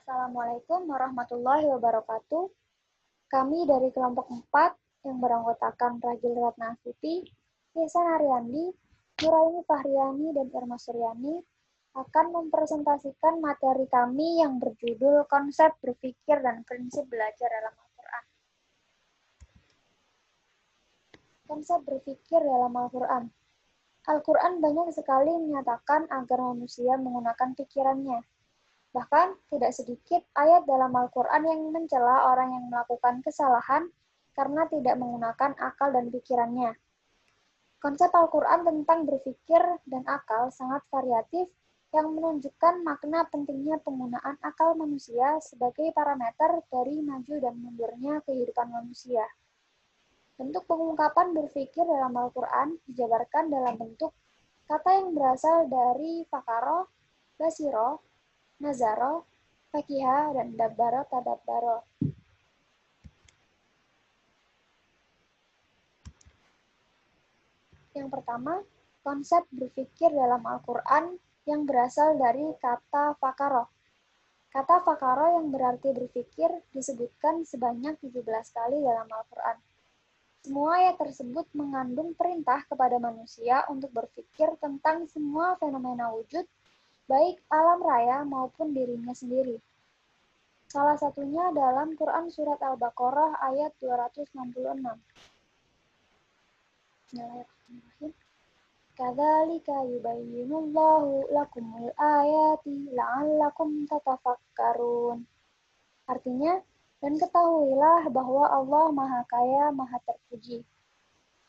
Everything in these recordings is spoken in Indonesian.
Assalamualaikum warahmatullahi wabarakatuh. Kami dari kelompok 4 yang beranggotakan Ragil Ratna Astuti, Ihsan Aryandi, Nuraini Fahriani, dan Irma Suryani akan mempresentasikan materi kami yang berjudul Konsep Berpikir dan Prinsip Belajar dalam Al-Quran. Konsep berpikir dalam Al-Quran. Al-Quran banyak sekali menyatakan agar manusia menggunakan pikirannya. Bahkan, tidak sedikit ayat dalam Al-Quran yang mencela orang yang melakukan kesalahan karena tidak menggunakan akal dan pikirannya. Konsep Al-Quran tentang berpikir dan akal sangat variatif yang menunjukkan makna pentingnya penggunaan akal manusia sebagai parameter dari maju dan mundurnya kehidupan manusia. Bentuk pengungkapan berpikir dalam Al-Quran dijabarkan dalam bentuk kata yang berasal dari fakaro, basiro, nazaro, fakiha, dan dabbaro tadabbaro. Yang pertama, konsep berpikir dalam Al-Quran yang berasal dari kata fakaro. Kata fakaro yang berarti berpikir disebutkan sebanyak 17 kali dalam Al-Quran. Semua ayat tersebut mengandung perintah kepada manusia untuk berpikir tentang semua fenomena wujud, baik alam raya maupun dirinya sendiri. Salah satunya dalam Quran Surat Al-Baqarah ayat 266. Bismillahirrahmanirrahim. Kadzalika yubayyinullahu lakumul ayati la'allakum tatafakkarun. Artinya, dan ketahuilah bahwa Allah Maha Kaya, Maha Terpuji.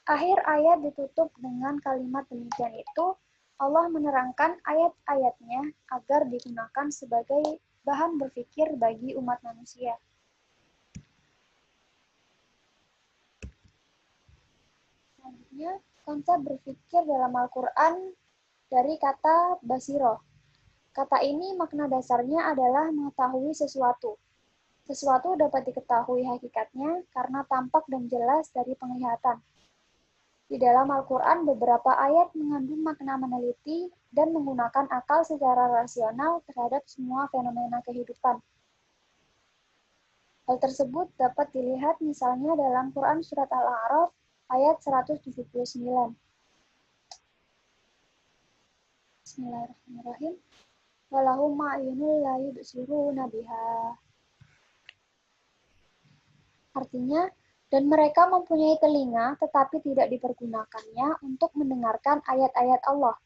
Akhir ayat ditutup dengan kalimat demikian itu, Allah menerangkan ayat-ayatnya agar digunakan sebagai bahan berpikir bagi umat manusia. Selanjutnya, konsep berpikir dalam Al-Quran dari kata basiro. Kata ini makna dasarnya adalah mengetahui sesuatu. Sesuatu dapat diketahui hakikatnya karena tampak dan jelas dari penglihatan. Di dalam Al-Quran, beberapa ayat mengandung makna meneliti dan menggunakan akal secara rasional terhadap semua fenomena kehidupan. Hal tersebut dapat dilihat misalnya dalam Quran Surat Al-A'raf ayat 179. Bismillahirrahmanirrahim. Walahum ma'yunul la yubsiruna biha. Artinya, dan mereka mempunyai telinga tetapi tidak dipergunakannya untuk mendengarkan ayat-ayat Allah.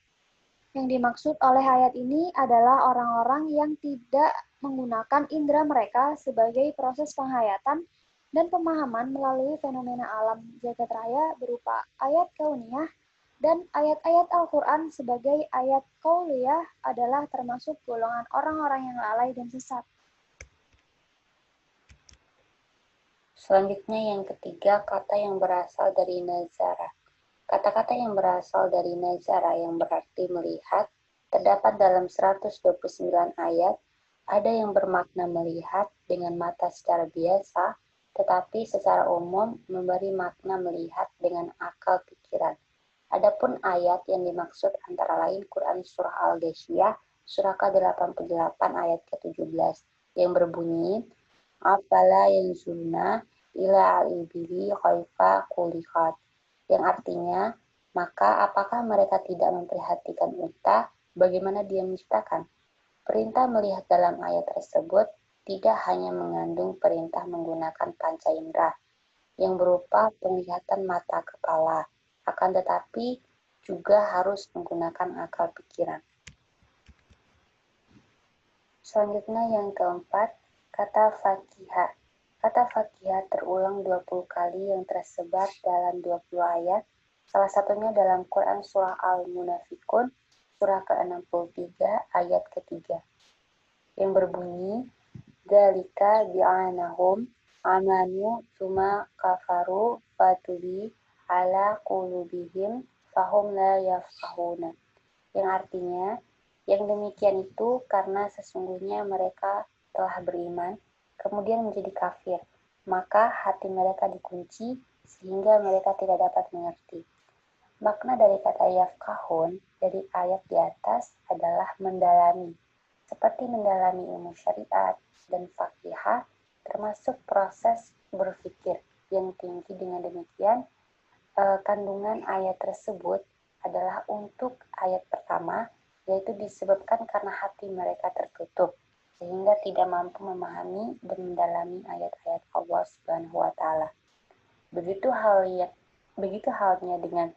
Yang dimaksud oleh ayat ini adalah orang-orang yang tidak menggunakan indera mereka sebagai proses penghayatan dan pemahaman melalui fenomena alam jagat raya berupa ayat kauniyah, dan ayat-ayat Al-Quran sebagai ayat qauliyah adalah termasuk golongan orang-orang yang lalai dan sesat. Selanjutnya yang ketiga, kata yang berasal dari nazara. Kata-kata yang berasal dari nazara yang berarti melihat terdapat dalam 129 ayat. Ada yang bermakna melihat dengan mata secara biasa, tetapi secara umum memberi makna melihat dengan akal pikiran. Adapun ayat yang dimaksud antara lain Quran Surah Al-Ghasyiyah, Surah ke-88 ayat ke-17, yang berbunyi, Afala yanzuruna ila al-ibili khaifa khuliqat, yang artinya, maka apakah mereka tidak memperhatikan unta bagaimana dia menciptakan? Perintah melihat dalam ayat tersebut tidak hanya mengandung perintah menggunakan panca indera yang berupa penglihatan mata kepala, akan tetapi juga harus menggunakan akal pikiran. Selanjutnya yang keempat, kata fakihah. Kata fakihah terulang 20 kali yang tersebar dalam 20 ayat, salah satunya dalam Quran Surah Al-Munafikun, Surah ke-63 ayat ke-3, yang berbunyi, Dzalika bi'anahum amanu tsumma kafaru fatubi ala qulubihim fahum la yafqahuna, yang artinya, yang demikian itu karena sesungguhnya mereka telah beriman, kemudian menjadi kafir, maka hati mereka dikunci sehingga mereka tidak dapat mengerti. Makna dari kata yafqahun dari ayat di atas adalah mendalami, seperti mendalami ilmu syariat dan fakihah, termasuk proses berpikir yang tinggi. Dengan demikian, kandungan ayat tersebut adalah untuk ayat pertama, yaitu disebabkan karena hati mereka tertutup, sehingga tidak mampu memahami dan mendalami ayat-ayat Allah Subhanahu wa Ta'ala. Begitu halnya dengan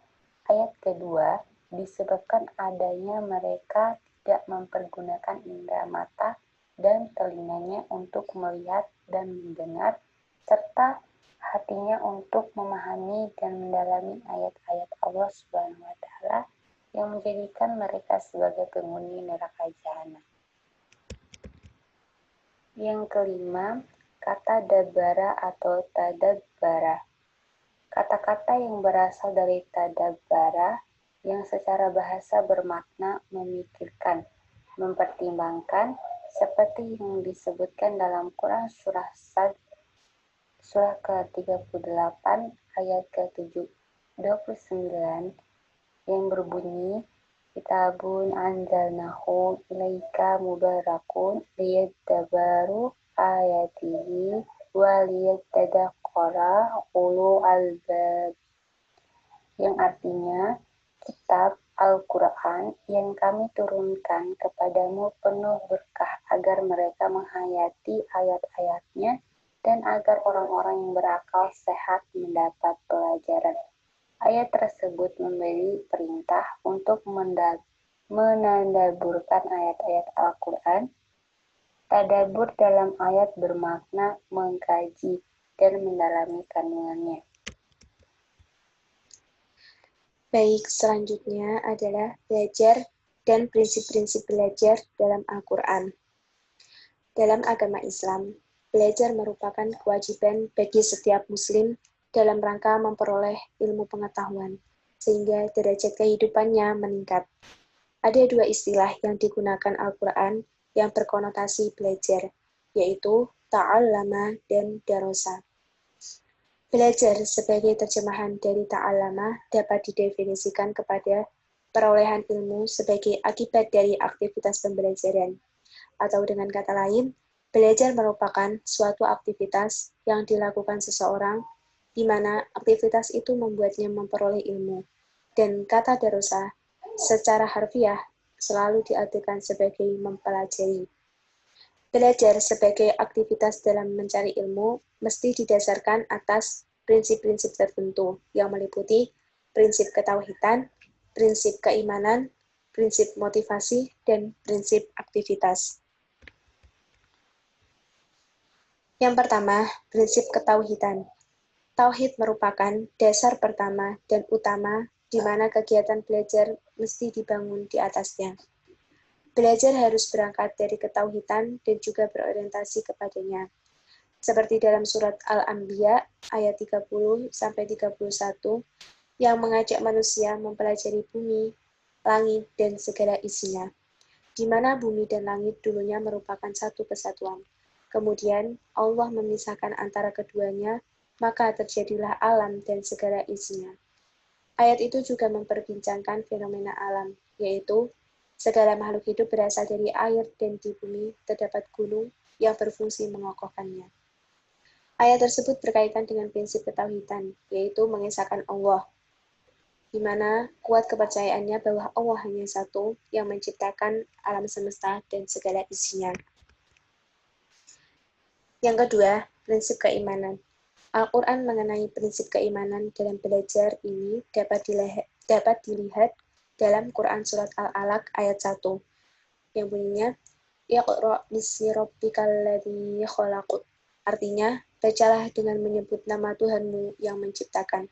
ayat kedua, disebabkan adanya mereka tidak mempergunakan indera mata dan telinganya untuk melihat dan mendengar, serta hatinya untuk memahami dan mendalami ayat-ayat Allah Subhanahu wa Ta'ala yang menjadikan mereka sebagai penghuni neraka jahanam. Yang kelima, kata dabara atau tadabbara. Kata-kata yang berasal dari tadabbara yang secara bahasa bermakna memikirkan, mempertimbangkan, seperti yang disebutkan dalam Quran surah Sad surah ke-38 ayat ke-29 yang berbunyi, Kitabun anzalnahu ilaika mubarakun liyadabbaru ayatihi wa liyatadaqqara ulul albab, yang artinya kitab Al-Quran yang kami turunkan kepadamu penuh berkah agar mereka menghayati ayat-ayatnya dan agar orang-orang yang berakal sehat mendapat pelajaran. Ayat tersebut memberi perintah untuk menadaburkan ayat-ayat Al-Quran. Tadabur dalam ayat bermakna mengkaji dan mendalami kandungannya. Baik, selanjutnya adalah belajar dan prinsip-prinsip belajar dalam Al-Quran. Dalam agama Islam, belajar merupakan kewajiban bagi setiap muslim dalam rangka memperoleh ilmu pengetahuan, sehingga derajat kehidupannya meningkat. Ada dua istilah yang digunakan Al-Quran yang berkonotasi belajar, yaitu ta'allama dan darosa. Belajar sebagai terjemahan dari ta'allama dapat didefinisikan kepada perolehan ilmu sebagai akibat dari aktivitas pembelajaran. Atau dengan kata lain, belajar merupakan suatu aktivitas yang dilakukan seseorang di mana aktivitas itu membuatnya memperoleh ilmu. Dan kata darosa secara harfiah selalu diartikan sebagai mempelajari. Belajar sebagai aktivitas dalam mencari ilmu mesti didasarkan atas prinsip-prinsip tertentu yang meliputi prinsip ketauhidan, prinsip keimanan, prinsip motivasi, dan prinsip aktivitas. Yang pertama, prinsip ketauhidan. Tauhid merupakan dasar pertama dan utama di mana kegiatan belajar mesti dibangun di atasnya. Belajar harus berangkat dari ketauhidan dan juga berorientasi kepadanya. Seperti dalam surat Al-Anbiya ayat 30-31 yang mengajak manusia mempelajari bumi, langit, dan segala isinya, di mana bumi dan langit dulunya merupakan satu kesatuan. Kemudian Allah memisahkan antara keduanya, maka terjadilah alam dan segala isinya. Ayat itu juga memperbincangkan fenomena alam, yaitu segala makhluk hidup berasal dari air dan di bumi terdapat gunung yang berfungsi mengokohkannya. Ayat tersebut berkaitan dengan prinsip ketauhidan, yaitu mengesahkan Allah, di mana kuat kepercayaannya bahwa Allah hanya satu yang menciptakan alam semesta dan segala isinya. Yang kedua, prinsip keimanan. Al-Quran mengenai prinsip keimanan dalam belajar ini dapat dilihat dalam Quran Surat Al-Alaq ayat 1, yang bunyinya, Iqra' bismi rabbikal ladzi khalaq. Artinya, bacalah dengan menyebut nama Tuhanmu yang menciptakan.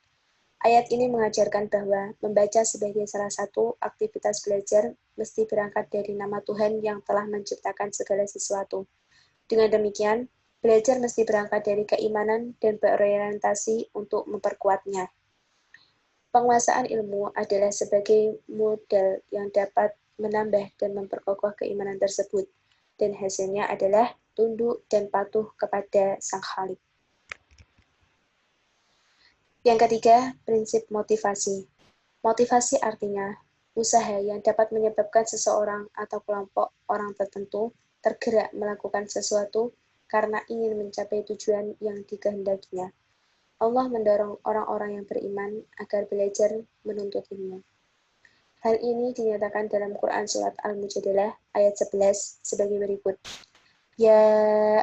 Ayat ini mengajarkan bahwa membaca sebagai salah satu aktivitas belajar mesti berangkat dari nama Tuhan yang telah menciptakan segala sesuatu. Dengan demikian, belajar mesti berangkat dari keimanan dan berorientasi untuk memperkuatnya. Penguasaan ilmu adalah sebagai modal yang dapat menambah dan memperkokoh keimanan tersebut, dan hasilnya adalah tunduk dan patuh kepada Sang Khalik. Yang ketiga, prinsip motivasi. Motivasi artinya usaha yang dapat menyebabkan seseorang atau kelompok orang tertentu tergerak melakukan sesuatu karena ingin mencapai tujuan yang dikehendakinya. Allah mendorong orang-orang yang beriman agar belajar menuntut ilmu. Hal ini dinyatakan dalam Quran Surat Al-Mujadalah ayat 11 sebagai berikut. Ya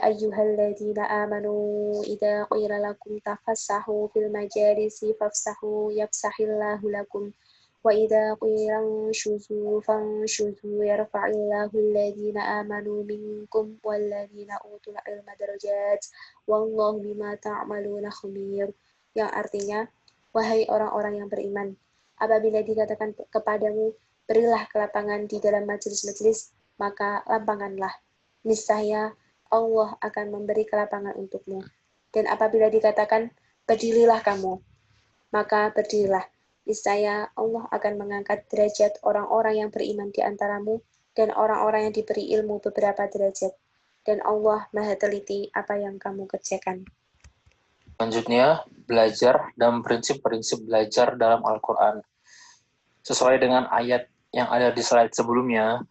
ayyuhalladzina amanu idza qila lakum tafassahu fil majalisi fafsahu yafsahillahu lakum wa idza qila anshuzu fanshuzu yarfa'illahu alladzina amanu minkum walladzina utul ilma darajat wallahu bima ta'maluna khabir, yang artinya, wahai orang-orang yang beriman, apabila dikatakan kepadamu berilah kelapangan di dalam majelis-majelis, maka lapangkanlah. Niscaya Allah akan memberi kelapangan untukmu. Dan apabila dikatakan, berdirilah kamu, maka berdirilah. Niscaya Allah akan mengangkat derajat orang-orang yang beriman di antaramu dan orang-orang yang diberi ilmu beberapa derajat. Dan Allah Maha Teliti apa yang kamu kerjakan. Selanjutnya, belajar dan prinsip-prinsip belajar dalam Al-Quran. Sesuai dengan ayat yang ada di slide sebelumnya,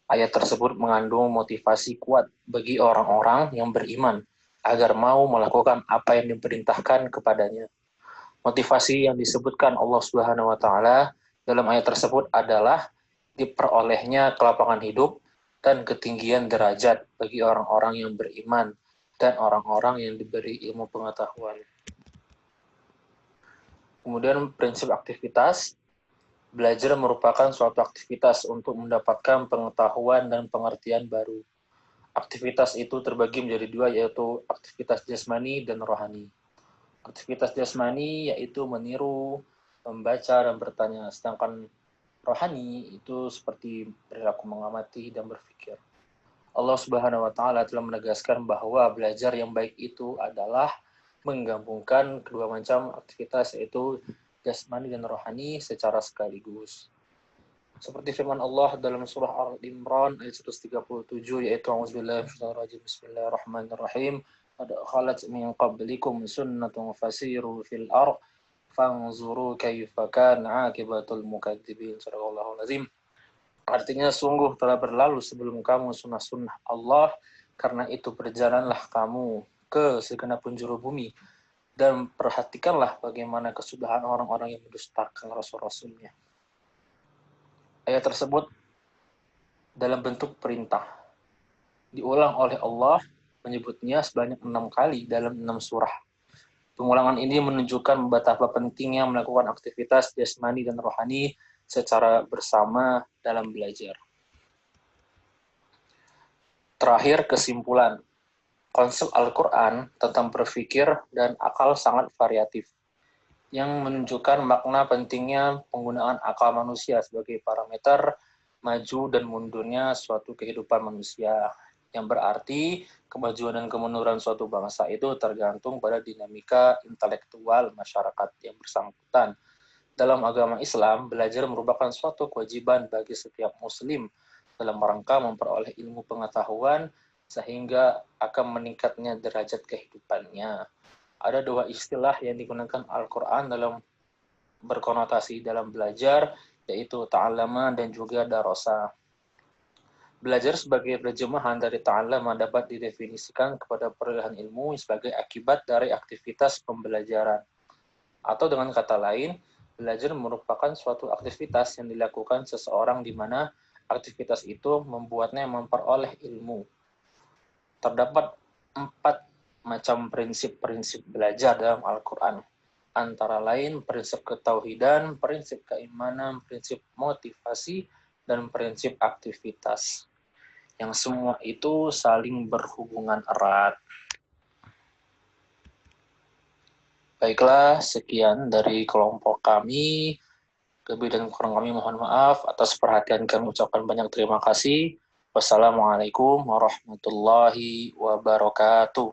ayat tersebut mengandung motivasi kuat bagi orang-orang yang beriman agar mau melakukan apa yang diperintahkan kepadanya. Motivasi yang disebutkan Allah Subhanahu wa taala dalam ayat tersebut adalah diperolehnya kelapangan hidup dan ketinggian derajat bagi orang-orang yang beriman dan orang-orang yang diberi ilmu pengetahuan. Kemudian prinsip aktivitas. Belajar merupakan suatu aktivitas untuk mendapatkan pengetahuan dan pengertian baru. Aktivitas itu terbagi menjadi dua, yaitu aktivitas jasmani dan rohani. Aktivitas jasmani yaitu meniru, membaca, dan bertanya. Sedangkan rohani itu seperti perilaku mengamati dan berpikir. Allah Subhanahu wa taala telah menegaskan bahwa belajar yang baik itu adalah menggabungkan kedua macam aktivitas, yaitu jasmani dan rohani secara sekaligus. Seperti firman Allah dalam surah Al-Imran ayat 137, yaitu A'udzubillahi minasyaitonirrajim, Bismillahirrahmanirrahim. Qad khalat min qablikum sunnatun fasiru fil ardh fanzuru kaifa kana 'aqibatul mukadzibin. Shadaqallahul azim. Artinya, sungguh telah berlalu sebelum kamu sunnah-sunnah Allah, karena itu berjalanlah kamu ke segenap penjuru bumi dan perhatikanlah bagaimana kesudahan orang-orang yang mendustakan rasul-rasulnya. Ayat tersebut dalam bentuk perintah. Diulang oleh Allah, menyebutnya sebanyak 6 kali dalam 6 surah. Pengulangan ini menunjukkan betapa pentingnya melakukan aktivitas jasmani dan rohani secara bersama dalam belajar. Terakhir, kesimpulan. Konsep Al-Quran tentang berpikir dan akal sangat variatif, yang menunjukkan makna pentingnya penggunaan akal manusia sebagai parameter maju dan mundurnya suatu kehidupan manusia, yang berarti kemajuan dan kemunduran suatu bangsa itu tergantung pada dinamika intelektual masyarakat yang bersangkutan. Dalam agama Islam, belajar merupakan suatu kewajiban bagi setiap muslim dalam rangka memperoleh ilmu pengetahuan sehingga akan meningkatnya derajat kehidupannya. Ada dua istilah yang digunakan Al-Quran dalam berkonotasi dalam belajar, yaitu ta'allama dan juga darasa. Belajar sebagai terjemahan dari ta'allama dapat didefinisikan kepada perolehan ilmu sebagai akibat dari aktivitas pembelajaran. Atau dengan kata lain, belajar merupakan suatu aktivitas yang dilakukan seseorang di mana aktivitas itu membuatnya memperoleh ilmu. Terdapat 4 macam prinsip-prinsip belajar dalam Al-Quran. Antara lain prinsip ketauhidan, prinsip keimanan, prinsip motivasi, dan prinsip aktivitas. Yang semua itu saling berhubungan erat. Baiklah, sekian dari kelompok kami. Lebih dan kurang kami mohon maaf. Atas perhatian kami ucapkan banyak terima kasih. Wassalamualaikum warahmatullahi wabarakatuh.